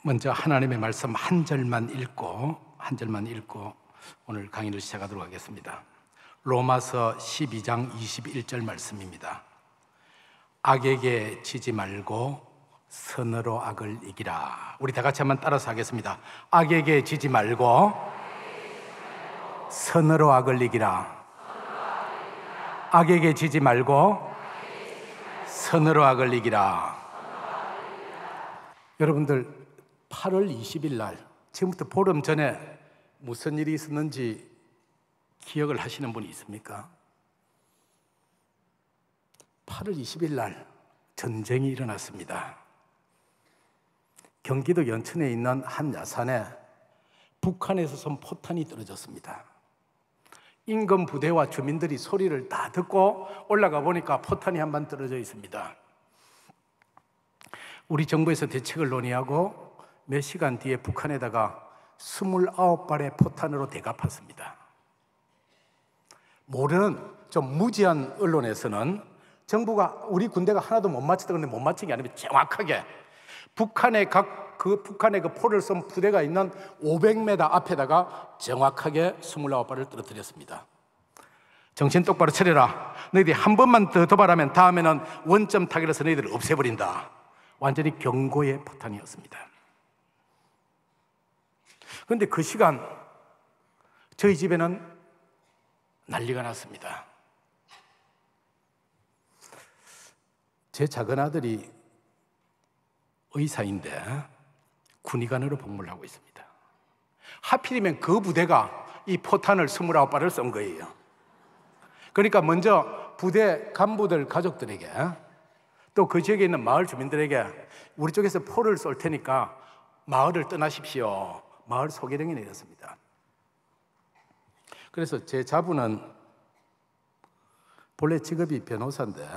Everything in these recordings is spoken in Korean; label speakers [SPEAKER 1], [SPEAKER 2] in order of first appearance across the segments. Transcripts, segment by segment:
[SPEAKER 1] 먼저 하나님의 말씀 한 절만 읽고 오늘 강의를 시작하도록 하겠습니다. 로마서 12장 21절 말씀입니다. 악에게 지지 말고 선으로 악을 이기라. 우리 다 같이 한번 따라서 하겠습니다. 악에게 지지 말고 선으로 악을 이기라. 악에게 지지 말고 선으로 악을 이기라. 여러분들 8월 20일 날, 지금부터 보름 전에 무슨 일이 있었는지 기억을 하시는 분이 있습니까? 8월 20일 날 전쟁이 일어났습니다. 경기도 연천에 있는 한 야산에 북한에서 쏜 포탄이 떨어졌습니다. 인근 부대와 주민들이 소리를 다 듣고 올라가 보니까 포탄이 한 방 떨어져 있습니다. 우리 정부에서 대책을 논의하고 몇 시간 뒤에 북한에다가 29발의 포탄으로 대갚았습니다. 모르는 좀 무지한 언론에서는 정부가 우리 군대가 하나도 못 맞췄다 그러는데 못 맞힌 게 아니라 정확하게 북한의 그 포를 쏜 부대가 있는 500m 앞에다가 정확하게 29발을 떨어뜨렸습니다. 정신 똑바로 차려라. 너희들이 한 번만 더 도발하면 다음에는 원점 타격해서 너희들을 없애버린다. 완전히 경고의 포탄이었습니다. 그런데 그 시간 저희 집에는 난리가 났습니다. 제 작은 아들이 의사인데 군의관으로 복무를 하고 있습니다. 하필이면 그 부대가 이 포탄을 29발을 쏜 거예요. 그러니까 먼저 부대 간부들 가족들에게 또 그 지역에 있는 마을 주민들에게 우리 쪽에서 포를 쏠 테니까 마을을 떠나십시오. 마을 소개령이 내렸습니다. 그래서 제 자부는 본래 직업이 변호사인데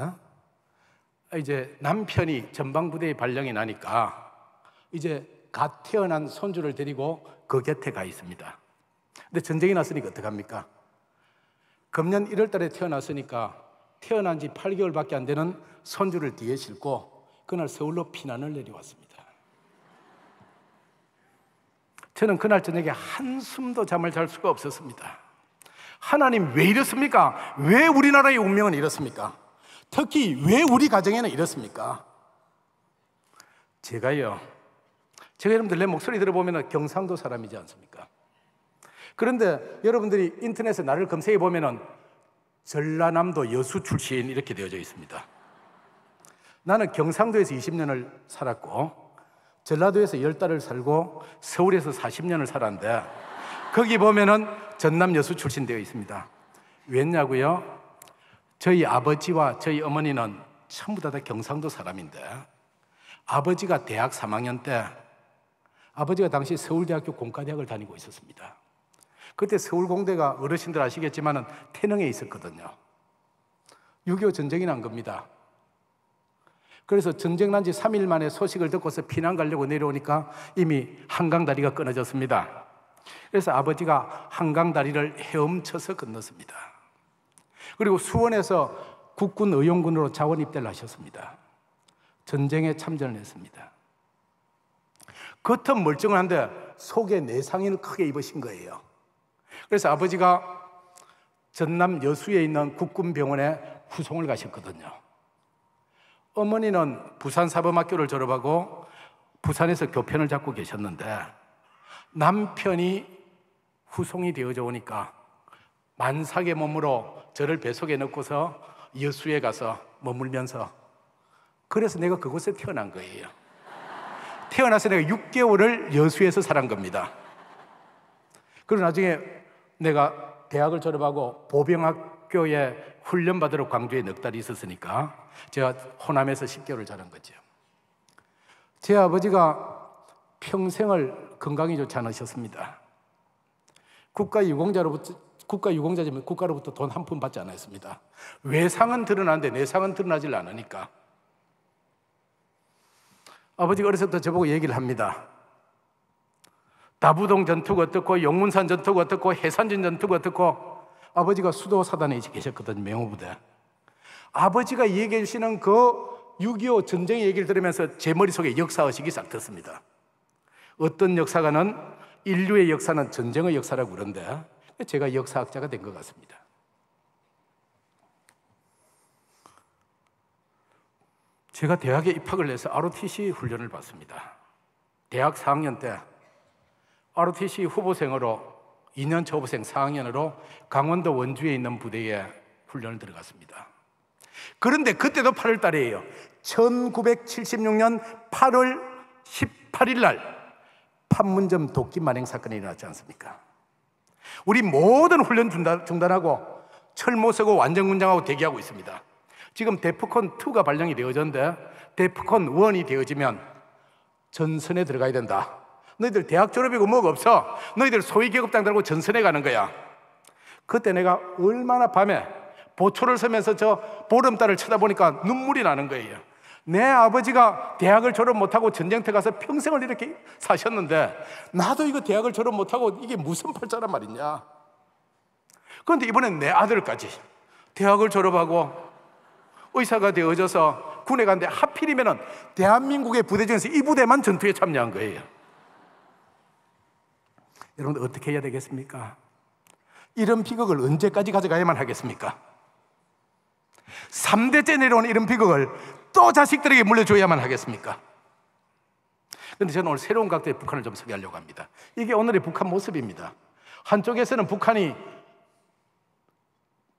[SPEAKER 1] 이제 남편이 전방부대에 발령이 나니까 이제 갓 태어난 손주를 데리고 그 곁에 가 있습니다. 근데 전쟁이 났으니까 어떡합니까? 금년 1월 달에 태어났으니까 태어난 지 8개월밖에 안 되는 손주를 뒤에 싣고 그날 서울로 피난을 내려왔습니다. 저는 그날 저녁에 한숨도 잠을 잘 수가 없었습니다. 하나님 왜 이렇습니까? 왜 우리나라의 운명은 이렇습니까? 특히 왜 우리 가정에는 이렇습니까? 제가 여러분들 내 목소리 들어보면 경상도 사람이지 않습니까? 그런데 여러분들이 인터넷에 나를 검색해 보면 전라남도 여수 출신 이렇게 되어져 있습니다. 나는 경상도에서 20년을 살았고 전라도에서 10달을 살고 서울에서 40년을 살았는데 거기 보면은 전남 여수 출신 되어 있습니다. 왜냐고요? 저희 아버지와 저희 어머니는 전부 다 경상도 사람인데 아버지가 대학 3학년 때 아버지가 당시 서울대학교 공과대학을 다니고 있었습니다. 그때 서울공대가 어르신들 아시겠지만 태릉에 있었거든요. 6.25 전쟁이 난 겁니다. 그래서 전쟁 난 지 3일 만에 소식을 듣고서 피난 가려고 내려오니까 이미 한강다리가 끊어졌습니다. 그래서 아버지가 한강다리를 헤엄쳐서 건넜습니다. 그리고 수원에서 국군 의용군으로 자원 입대를 하셨습니다. 전쟁에 참전을 했습니다. 겉은 멀쩡한데 속에 내상을 크게 입으신 거예요. 그래서 아버지가 전남 여수에 있는 국군병원에 후송을 가셨거든요. 어머니는 부산사범학교를 졸업하고 부산에서 교편을 잡고 계셨는데 남편이 후송이 되어져 오니까 만삭의 몸으로 저를 뱃속에 넣고서 여수에 가서 머물면서 그래서 내가 그곳에 태어난 거예요. 태어나서 내가 6개월을 여수에서 살은 겁니다. 그리고 나중에 내가 대학을 졸업하고 보병학교에 훈련받으러 광주에 넉 달 있었으니까 제가 호남에서 10개월을 자란 거죠. 제 아버지가 평생을 건강이 좋지 않으셨습니다. 국가유공자지만 국가로부터 돈 한 푼 받지 않았습니다. 외상은 드러나는데 내상은 드러나질 않으니까 아버지가 어렸을 때 저보고 얘기를 합니다. 다부동 전투가 어떻고 용문산 전투가 어떻고 해산진 전투가 어떻고 아버지가 수도사단에 계셨거든요. 명호부대. 아버지가 얘기해 주시는 그 6.25 전쟁의 얘기를 들으면서 제 머릿속에 역사의식이 싹 텄습니다. 어떤 역사가는 인류의 역사는 전쟁의 역사라고 그러는데 제가 역사학자가 된 것 같습니다. 제가 대학에 입학을 해서 ROTC 훈련을 받습니다. 대학 4학년 때 ROTC 후보생으로 2년차 후보생 4학년으로 강원도 원주에 있는 부대에 훈련을 들어갔습니다. 그런데 그때도 8월 달이에요. 1976년 8월 18일 날 판문점 도끼 만행 사건이 일어났지 않습니까? 우리 모든 훈련 중단하고 철모 서고 완전군장하고 대기하고 있습니다. 지금 데프콘2가 발령이 되어졌는데 데프콘1이 되어지면 전선에 들어가야 된다. 너희들 대학 졸업이고 뭐가 없어. 너희들 소위 계급장 들고 전선에 가는 거야. 그때 내가 얼마나 밤에 보초를 서면서 저 보름달을 쳐다보니까 눈물이 나는 거예요. 내 아버지가 대학을 졸업 못하고 전쟁터 가서 평생을 이렇게 사셨는데 나도 이거 대학을 졸업 못하고 이게 무슨 팔자란 말이냐. 그런데 이번엔 내 아들까지 대학을 졸업하고 의사가 되어져서 군에 갔는데 하필이면 대한민국의 부대 중에서 이 부대만 전투에 참여한 거예요. 여러분들 어떻게 해야 되겠습니까? 이런 비극을 언제까지 가져가야만 하겠습니까? 3대째 내려온 이런 비극을 또 자식들에게 물려줘야만 하겠습니까? 그런데 저는 오늘 새로운 각도의 북한을 좀 소개하려고 합니다. 이게 오늘의 북한 모습입니다. 한쪽에서는 북한이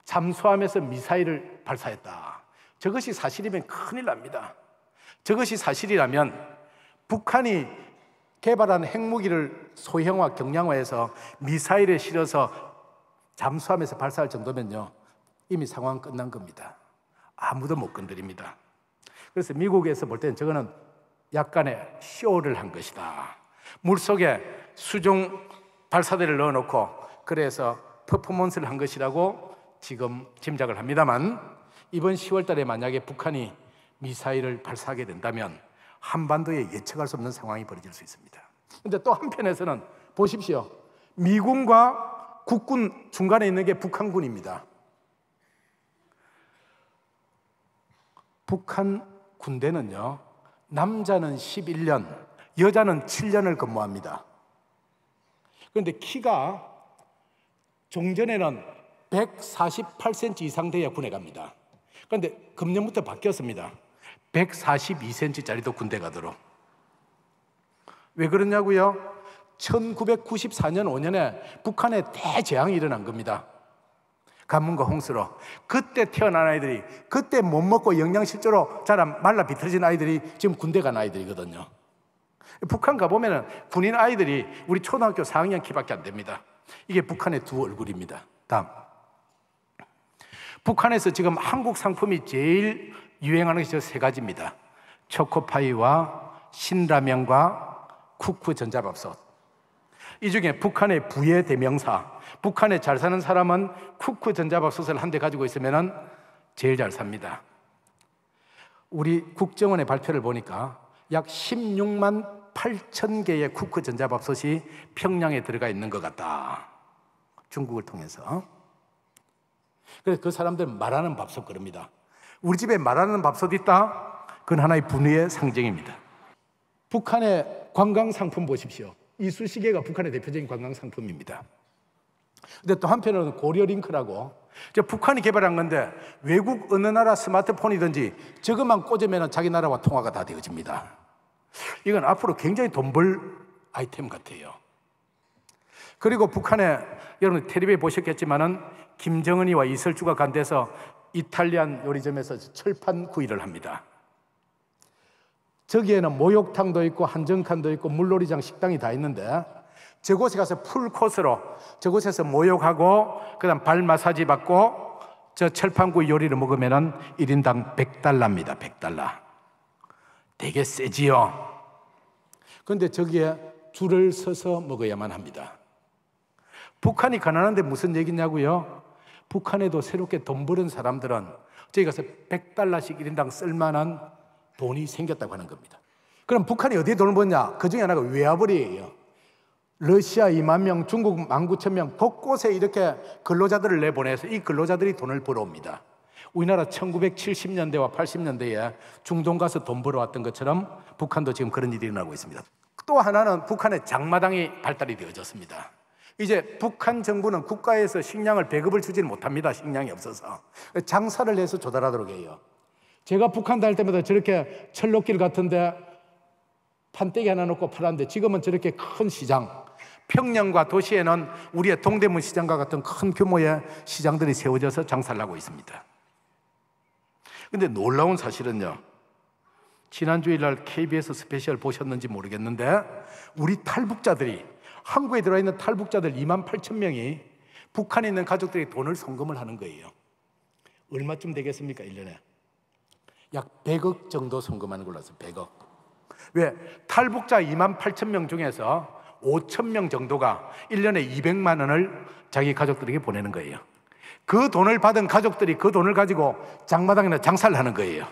[SPEAKER 1] 잠수함에서 미사일을 발사했다. 저것이 사실이면 큰일 납니다. 저것이 사실이라면 북한이 개발한 핵무기를 소형화, 경량화해서 미사일에 실어서 잠수함에서 발사할 정도면요, 이미 상황 끝난 겁니다. 아무도 못 건드립니다. 그래서 미국에서 볼 때는 저거는 약간의 쇼를 한 것이다. 물속에 수중 발사대를 넣어놓고 그래서 퍼포먼스를 한 것이라고 지금 짐작을 합니다만, 이번 10월 달에 만약에 북한이 미사일을 발사하게 된다면 한반도에 예측할 수 없는 상황이 벌어질 수 있습니다. 그런데 또 한편에서는 보십시오. 미군과 국군 중간에 있는 게 북한군입니다. 북한 군대는요, 남자는 11년, 여자는 7년을 근무합니다. 그런데 키가 종전에는 148cm 이상 돼야 군에 갑니다. 그런데 금년부터 바뀌었습니다. 142cm짜리도 군대 가도록. 왜 그러냐고요? 1994년 5년에 북한에 대재앙이 일어난 겁니다. 가뭄과 홍수로. 그때 태어난 아이들이, 그때 못 먹고 영양실조로 자란 말라 비틀어진 아이들이 지금 군대 간 아이들이거든요. 북한 가보면 군인 아이들이 우리 초등학교 4학년 키밖에 안 됩니다. 이게 북한의 두 얼굴입니다. 다음. 북한에서 지금 한국 상품이 제일 유행하는 것이 세 가지입니다. 초코파이와 신라면과 쿠쿠 전자밥솥. 이 중에 북한의 부의 대명사, 북한에 잘 사는 사람은 쿠쿠 전자밥솥을 한 대 가지고 있으면 제일 잘 삽니다. 우리 국정원의 발표를 보니까 약 16만 8천 개의 쿠쿠 전자밥솥이 평양에 들어가 있는 것 같다. 중국을 통해서. 그래서 그 사람들은 말하는 밥솥 그럽니다. 우리 집에 말하는 밥솥 있다? 그건 하나의 분위의 상징입니다. 북한의 관광 상품 보십시오. 이쑤시개가 북한의 대표적인 관광 상품입니다. 근데 또 한편으로는 고려링크라고 북한이 개발한 건데 외국 어느 나라 스마트폰이든지 저것만 꽂으면 자기 나라와 통화가 다 되어집니다. 이건 앞으로 굉장히 돈 벌 아이템 같아요. 그리고 북한에 여러분 텔레비에 보셨겠지만은 김정은이와 이설주가 간 데서 이탈리안 요리점에서 철판 구이를 합니다. 저기에는 목욕탕도 있고 한정칸도 있고 물놀이장 식당이 다 있는데 저곳에 가서 풀코스로 저곳에서 목욕하고 그다음 발 마사지 받고 저 철판구이 요리를 먹으면 1인당 $100입니다. $100. 되게 세지요. 그런데 저기에 줄을 서서 먹어야만 합니다. 북한이 가난한데 무슨 얘기냐고요? 북한에도 새롭게 돈 버는 사람들은 저기 가서 $100씩 1인당 쓸만한 돈이 생겼다고 하는 겁니다. 그럼 북한이 어디에 돈을 버냐? 그 중에 하나가 외화벌이에요. 러시아 2만 명, 중국 19,000명 곳곳에 이렇게 근로자들을 내보내서 이 근로자들이 돈을 벌어옵니다. 우리나라 1970년대와 80년대에 중동 가서 돈 벌어왔던 것처럼 북한도 지금 그런 일이 일어나고 있습니다. 또 하나는 북한의 장마당이 발달이 되어졌습니다. 이제 북한 정부는 국가에서 식량을 배급을 주지는 못합니다. 식량이 없어서. 장사를 해서 조달하도록 해요. 제가 북한 다닐 때마다 저렇게 철로길 같은데 판때기 하나 놓고 팔았는데 지금은 저렇게 큰 시장, 평양과 도시에는 우리의 동대문 시장과 같은 큰 규모의 시장들이 세워져서 장사를 하고 있습니다. 그런데 놀라운 사실은요, 지난 주일날 KBS 스페셜 보셨는지 모르겠는데 우리 탈북자들이, 한국에 들어와 있는 탈북자들 28,000명이 북한에 있는 가족들이 돈을 송금을 하는 거예요. 얼마쯤 되겠습니까? 1년에 약 100억 정도 송금하는 걸로 알았어요. 100억. 왜? 탈북자 28,000명 중에서 5,000명 정도가 1년에 200만 원을 자기 가족들에게 보내는 거예요. 그 돈을 받은 가족들이 그 돈을 가지고 장마당이나 장사를 하는 거예요.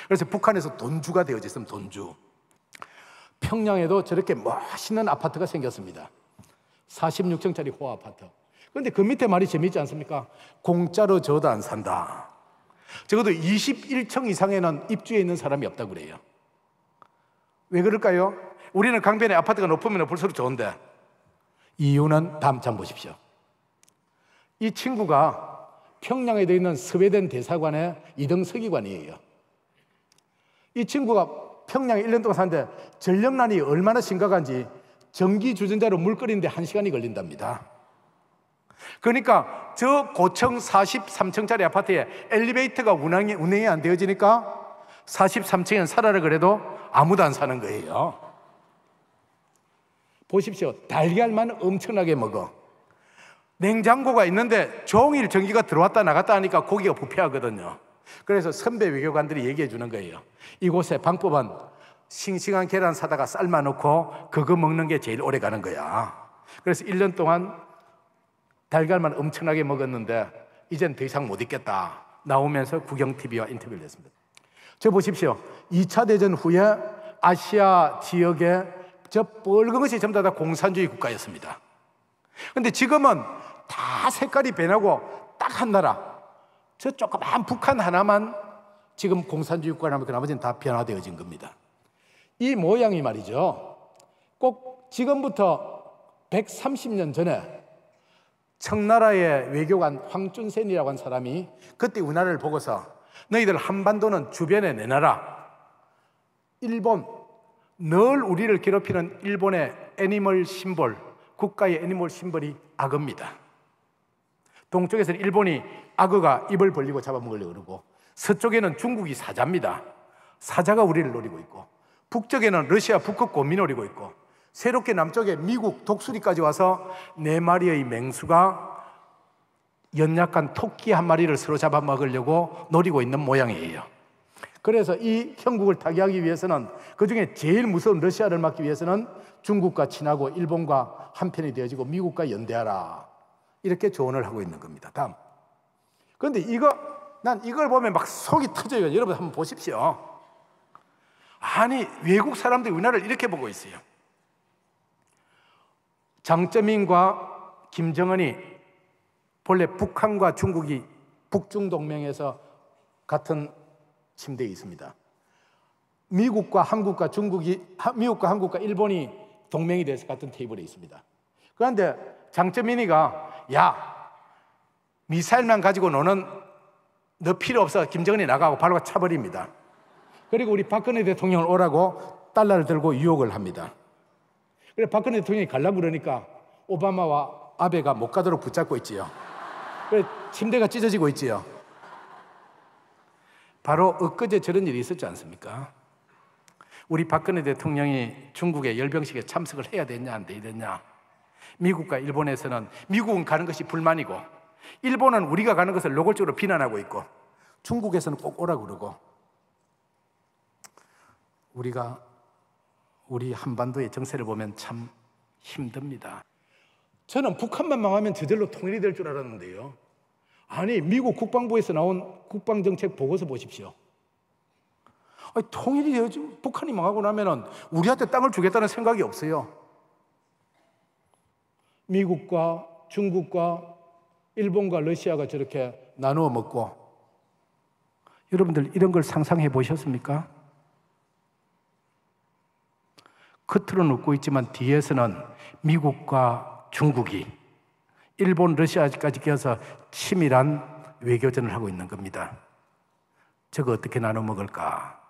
[SPEAKER 1] 그래서 북한에서 돈주가 되어져 있으면 돈주. 평양에도 저렇게 멋있는 아파트가 생겼습니다. 46층짜리 호 아파트. 그런데 그 밑에 말이 재미있지 않습니까? 공짜로 줘도 안 산다. 적어도 21층 이상에는 입주해 있는 사람이 없다고 그래요. 왜 그럴까요? 우리는 강변에 아파트가 높으면 볼수록 좋은데 이유는 다음 장 보십시오. 이 친구가 평양에 되어 있는 스웨덴 대사관의 2등 서기관이에요. 이 친구가 평양에 1년 동안 사는데 전력난이 얼마나 심각한지 전기 주전자로 물 끓이는데 1시간이 걸린답니다. 그러니까 저 고층 43층짜리 아파트에 엘리베이터가 운행이 안 되어지니까 43층엔 살아라 그래도 아무도 안 사는 거예요. 보십시오. 달걀만 엄청나게 먹어. 냉장고가 있는데 종일 전기가 들어왔다 나갔다 하니까 고기가 부패하거든요. 그래서 선배 외교관들이 얘기해 주는 거예요. 이곳의 방법은 싱싱한 계란 사다가 삶아 놓고 그거 먹는 게 제일 오래 가는 거야. 그래서 1년 동안 달걀만 엄청나게 먹었는데 이젠 더 이상 못 있겠다. 나오면서 국영TV와 인터뷰를 했습니다. 저 보십시오. 2차 대전 후에 아시아 지역에 저 뻘건 것이 전부 다 공산주의 국가였습니다. 그런데 지금은 다 색깔이 변하고 딱 한 나라, 저 조그만 북한 하나만 지금 공산주의 국가라면 그 나머지는 다 변화되어진 겁니다. 이 모양이 말이죠, 꼭 지금부터 130년 전에 청나라의 외교관 황준센이라고 한 사람이 그때 우리나라를 보고서 너희들 한반도는 주변에 내놔라. 일본, 늘 우리를 괴롭히는 일본의 애니멀 심볼, 국가의 애니멀 심볼이 악어입니다. 동쪽에서는 일본이 악어가 입을 벌리고 잡아먹으려고 그러고, 서쪽에는 중국이 사자입니다. 사자가 우리를 노리고 있고, 북쪽에는 러시아 북극곰이 노리고 있고, 새롭게 남쪽에 미국 독수리까지 와서 4마리의 맹수가 연약한 토끼 한 마리를 서로 잡아먹으려고 노리고 있는 모양이에요. 그래서 이 형국을 타개하기 위해서는, 그중에 제일 무서운 러시아를 막기 위해서는 중국과 친하고 일본과 한편이 되어지고 미국과 연대하라, 이렇게 조언을 하고 있는 겁니다. 다음. 그런데 난 이걸 보면 막 속이 터져요. 여러분 한번 보십시오. 아니, 외국 사람들이 우리나라를 이렇게 보고 있어요. 장쩌민과 김정은이 본래 북한과 중국이 북중동맹에서 같은 침대에 있습니다. 미국과 한국과 일본이 동맹이 돼서 같은 테이블에 있습니다. 그런데 장쩌민이가 야, 미사일만 가지고 너는 너 필요 없어, 김정은이 나가고 바로 차버립니다. 그리고 우리 박근혜 대통령을 오라고 달러를 들고 유혹을 합니다. 그래 박근혜 대통령이 가려고 그러니까 오바마와 아베가 못 가도록 붙잡고 있지요. 그래 침대가 찢어지고 있지요. 바로 엊그제 저런 일이 있었지 않습니까? 우리 박근혜 대통령이 중국의 열병식에 참석을 해야 되냐 안 돼야 되냐, 미국과 일본에서는 미국은 가는 것이 불만이고 일본은 우리가 가는 것을 노골적으로 비난하고 있고 중국에서는 꼭 오라고 그러고, 우리 한반도의 정세를 보면 참 힘듭니다. 저는 북한만 망하면 저절로 통일이 될 줄 알았는데요. 아니, 미국 국방부에서 나온 국방정책 보고서 보십시오. 아니, 통일이 되어지 북한이 망하고 나면은 우리한테 땅을 주겠다는 생각이 없어요. 미국과 중국과 일본과 러시아가 저렇게 나누어 먹고, 여러분들 이런 걸 상상해 보셨습니까? 겉으로는 웃고 있지만 뒤에서는 미국과 중국이 일본, 러시아까지 껴서 치밀한 외교전을 하고 있는 겁니다. 저거 어떻게 나눠 먹을까?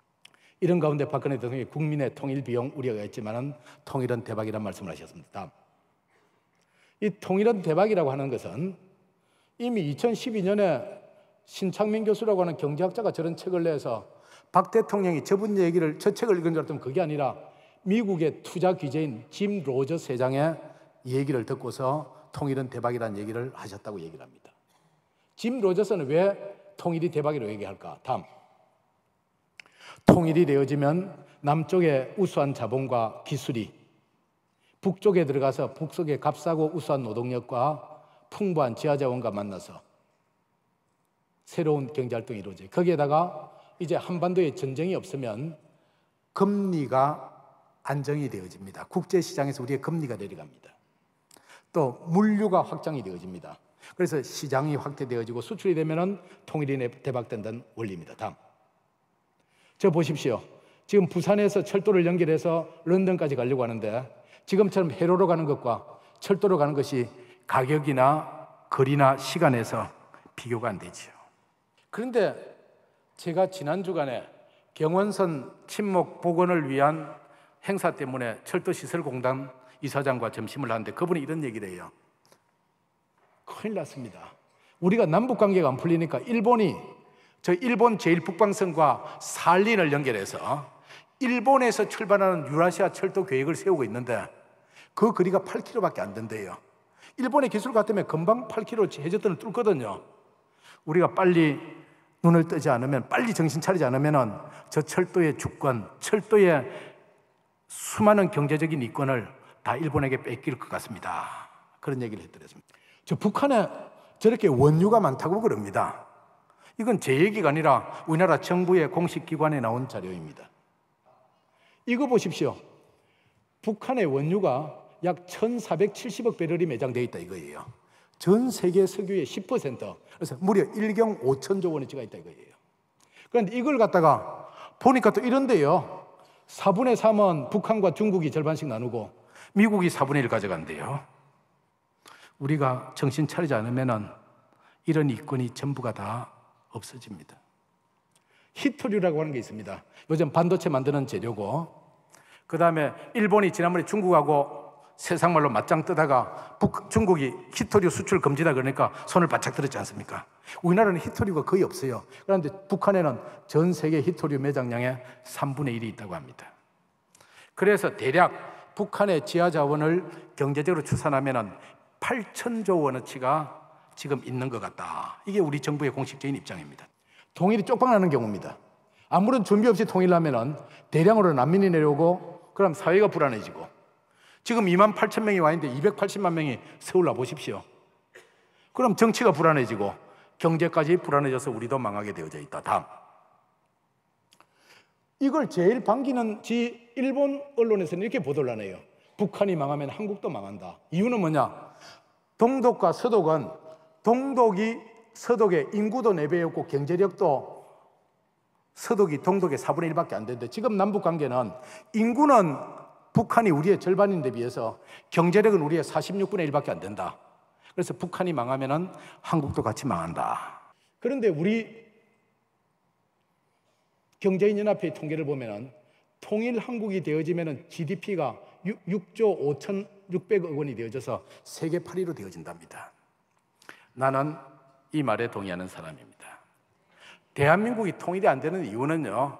[SPEAKER 1] 이런 가운데 박근혜 대통령이 국민의 통일 비용 우려가 있지만 통일은 대박이라는 말씀을 하셨습니다. 다음. 이 통일은 대박이라고 하는 것은 이미 2012년에 신창민 교수라고 하는 경제학자가 저런 책을 내서 박 대통령이 저 책을 읽은 줄 알았더니 그게 아니라 미국의 투자 기재인 짐 로저스 회장의 얘기를 듣고서 통일은 대박이라는 얘기를 하셨다고 얘기를 합니다. 짐 로저스는 왜 통일이 대박이라고 얘기할까? 다음. 통일이 되어지면 남쪽의 우수한 자본과 기술이 북쪽에 들어가서 북쪽의 값싸고 우수한 노동력과 풍부한 지하자원과 만나서 새로운 경제활동이 이루어져요. 거기에다가 이제 한반도에 전쟁이 없으면 금리가 안정이 되어집니다. 국제시장에서 우리의 금리가 내려갑니다. 또 물류가 확장이 되어집니다. 그래서 시장이 확대되어지고 수출이 되면 통일이 대박된다는 원리입니다. 다음. 저 보십시오. 지금 부산에서 철도를 연결해서 런던까지 가려고 하는데 지금처럼 해로로 가는 것과 철도로 가는 것이 가격이나 거리나 시간에서 비교가 안 되죠. 그런데 제가 지난 주간에 경원선 침목 복원을 위한 행사 때문에 철도시설공단 이사장과 점심을 하는데 그분이 이런 얘기를 해요. 큰일 났습니다. 우리가 남북관계가 안 풀리니까 일본이 저 일본 제1북방선과 살린을 연결해서 일본에서 출발하는 유라시아 철도 계획을 세우고 있는데 그 거리가 8km밖에 안 된대요. 일본의 기술 같으면 금방 8km 해저선을 뚫거든요. 우리가 빨리 눈을 뜨지 않으면, 빨리 정신 차리지 않으면 저 철도의 주권, 철도의 수많은 경제적인 이권을 다 일본에게 뺏길 것 같습니다. 그런 얘기를 해드렸습니다. 저 북한에 저렇게 원유가 많다고 그럽니다. 이건 제 얘기가 아니라 우리나라 정부의 공식 기관에 나온 자료입니다. 이거 보십시오. 북한의 원유가 약 1,470억 배럴이 매장되어 있다 이거예요. 전 세계 석유의 10%, 그래서 무려 1경 5천조 원어치가 있다 이거예요. 그런데 이걸 갖다가 보니까 또 이런데요. 4분의 3은 북한과 중국이 절반씩 나누고 미국이 4분의 1 가져간대요. 우리가 정신 차리지 않으면 이런 이권이 전부가 다 없어집니다. 히토류라고 하는 게 있습니다. 요즘 반도체 만드는 재료고, 그 다음에 일본이 지난번에 중국하고 세상말로 맞짱 뜨다가 중국이 히토류 수출 금지다 그러니까 손을 바짝 들었지 않습니까? 우리나라는 히토류가 거의 없어요. 그런데 북한에는 전 세계 히토류 매장량의 3분의 1이 있다고 합니다. 그래서 대략 북한의 지하자원을 경제적으로 추산하면 8천조 원어치가 지금 있는 것 같다. 이게 우리 정부의 공식적인 입장입니다. 통일이 쪽방나는 경우입니다. 아무런 준비 없이 통일하면 대량으로 난민이 내려오고 그럼 사회가 불안해지고, 지금 28,000명이 와 있는데 280만 명이 서울 와 보십시오. 그럼 정치가 불안해지고 경제까지 불안해져서 우리도 망하게 되어져 있다. 다음. 이걸 제일 반기는 일본 언론에서는 이렇게 보도를 하네요. 북한이 망하면 한국도 망한다. 이유는 뭐냐? 동독과 서독은 동독이 서독의 인구도 4배였고 경제력도 서독이 동독의 4분의 1밖에 안 되는데 지금 남북관계는 인구는 북한이 우리의 절반인데 비해서 경제력은 우리의 46분의 1밖에 안 된다. 그래서 북한이 망하면 한국도 같이 망한다. 그런데 우리 경제인연합회의 통계를 보면 통일 한국이 되어지면 GDP가 6조 5,600억 원이 되어져서 세계 8위로 되어진답니다. 나는 이 말에 동의하는 사람입니다. 대한민국이 통일이 안 되는 이유는요,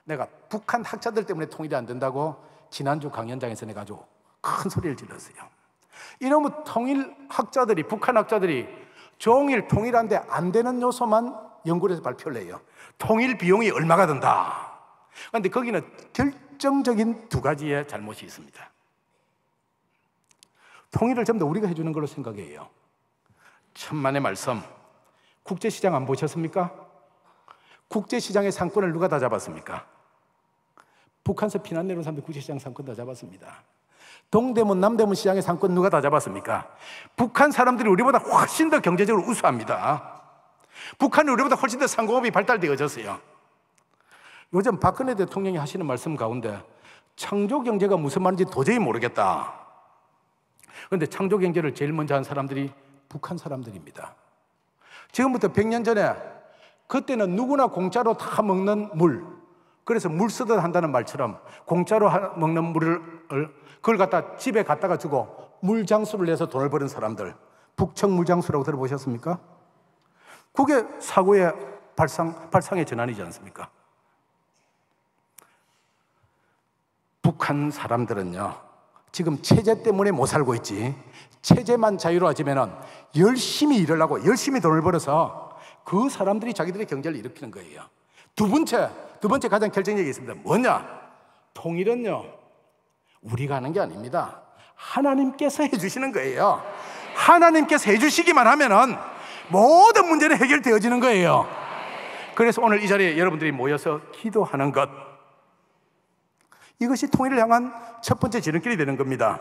[SPEAKER 1] 내가 북한 학자들 때문에 통일이 안 된다고 지난주 강연장에서 내가 아주 큰 소리를 질렀어요. 이놈의 통일 학자들이, 북한 학자들이 종일 통일한데 안 되는 요소만 연구를 해서 발표를 해요. 통일 비용이 얼마가 든다. 그런데 거기는 결정적인 2가지의 잘못이 있습니다. 통일을 전부 다 우리가 해주는 걸로 생각해요. 천만의 말씀, 국제시장 안 보셨습니까? 국제시장의 상권을 누가 다 잡았습니까? 북한에서 피난 내려온 사람들 국제시장 상권 다 잡았습니다. 동대문, 남대문 시장의 상권 누가 다 잡았습니까? 북한 사람들이 우리보다 훨씬 더 경제적으로 우수합니다. 북한이 우리보다 훨씬 더 상공업이 발달되어졌어요. 요즘 박근혜 대통령이 하시는 말씀 가운데 창조 경제가 무슨 말인지 도저히 모르겠다. 그런데 창조 경제를 제일 먼저 한 사람들이 북한 사람들입니다. 지금부터 100년 전에 그때는 누구나 공짜로 다 먹는 물, 그래서 물 쓰듯 한다는 말처럼 공짜로 먹는 물을 그걸 갖다 집에 갖다가 주고 물장수를 내서 돈을 버는 사람들, 북청 물장수라고 들어보셨습니까? 그게 사고의 발상의 전환이지 않습니까? 북한 사람들은요, 지금 체제 때문에 못 살고 있지, 체제만 자유로워지면 열심히 일을 하고 열심히 돈을 벌어서 그 사람들이 자기들의 경제를 일으키는 거예요. 두 번째 가장 결정적인 게 있습니다. 뭐냐? 통일은요, 우리가 하는 게 아닙니다. 하나님께서 해주시는 거예요. 하나님께서 해주시기만 하면은 모든 문제는 해결되어지는 거예요. 그래서 오늘 이 자리에 여러분들이 모여서 기도하는 것, 이것이 통일을 향한 첫 번째 지름길이 되는 겁니다.